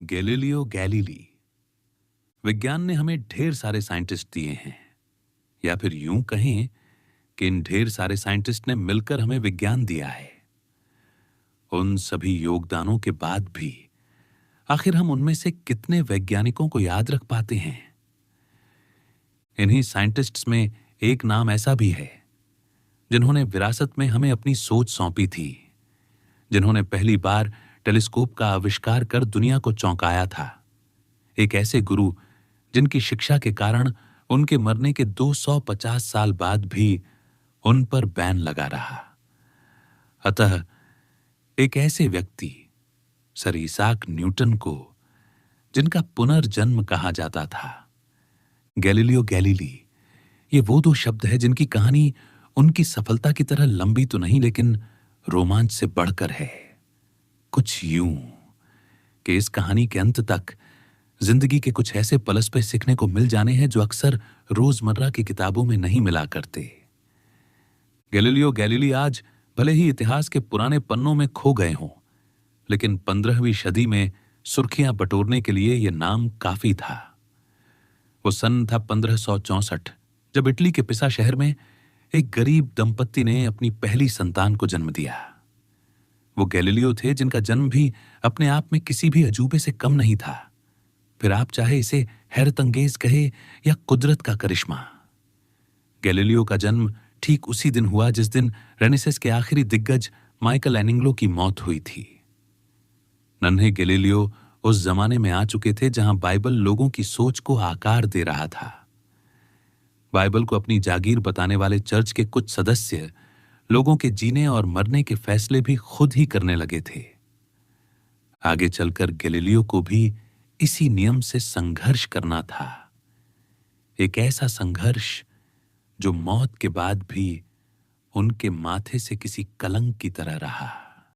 Galileo Galilei. विज्ञान ने हमें ढेर सारे साइंटिस्ट दिए हैं, या फिर यूं कहें कि इन ढेर सारे साइंटिस्ट ने मिलकर हमें विज्ञान दिया है। उन सभी योगदानों के बाद भी आखिर हम उनमें से कितने वैज्ञानिकों को याद रख पाते हैं? इन्हीं साइंटिस्ट्स में एक नाम ऐसा भी है जिन्होंने विरासत में हमें अपनी सोच सौंपी थी, जिन्होंने पहली बार टेलीस्कोप का आविष्कार कर दुनिया को चौंकाया था। एक ऐसे गुरु जिनकी शिक्षा के कारण उनके मरने के 250 साल बाद भी उन पर बैन लगा रहा। अतः एक ऐसे व्यक्ति सर इसाक न्यूटन को, जिनका पुनर्जन्म कहा जाता था, गैलीलियो गैलीली, ये वो दो शब्द है जिनकी कहानी उनकी सफलता की तरह लंबी तो नहीं, लेकिन रोमांच से बढ़कर है। कुछ यूं कि इस कहानी के अंत तक जिंदगी के कुछ ऐसे पलस्पे सीखने को मिल जाने हैं जो अक्सर रोजमर्रा की किताबों में नहीं मिला करते। गैलीलियो गैलीली आज भले ही इतिहास के पुराने पन्नों में खो गए हों, लेकिन 15वीं सदी में सुर्खियां बटोरने के लिए यह नाम काफी था। वो सन था 1564, जब इटली के पिसा शहर में एक गरीब दंपत्ति ने अपनी पहली संतान को जन्म दिया। वो गैलीलियो थे जिनका जन्म भी अपने आप में किसी भी अजूबे से कम नहीं था। फिर आप चाहे इसे हैरतअंगेज कहे या कुदरत का करिश्मा। गैलीलियो का जन्म ठीक उसी दिन हुआ जिस दिन रेनेसां के आखिरी दिग्गज माइकल एंजेलो की मौत हुई थी। नन्हे गैलीलियो उस जमाने में आ चुके थे जहां बाइबल लोगों की सोच को आकार दे रहा था। बाइबल को अपनी जागीर बताने वाले चर्च के कुछ सदस्य लोगों के जीने और मरने के फैसले भी खुद ही करने लगे थे। आगे चलकर गैलीलियो को भी इसी नियम से संघर्ष करना था, एक ऐसा संघर्ष जो मौत के बाद भी उनके माथे से किसी कलंक की तरह रहा।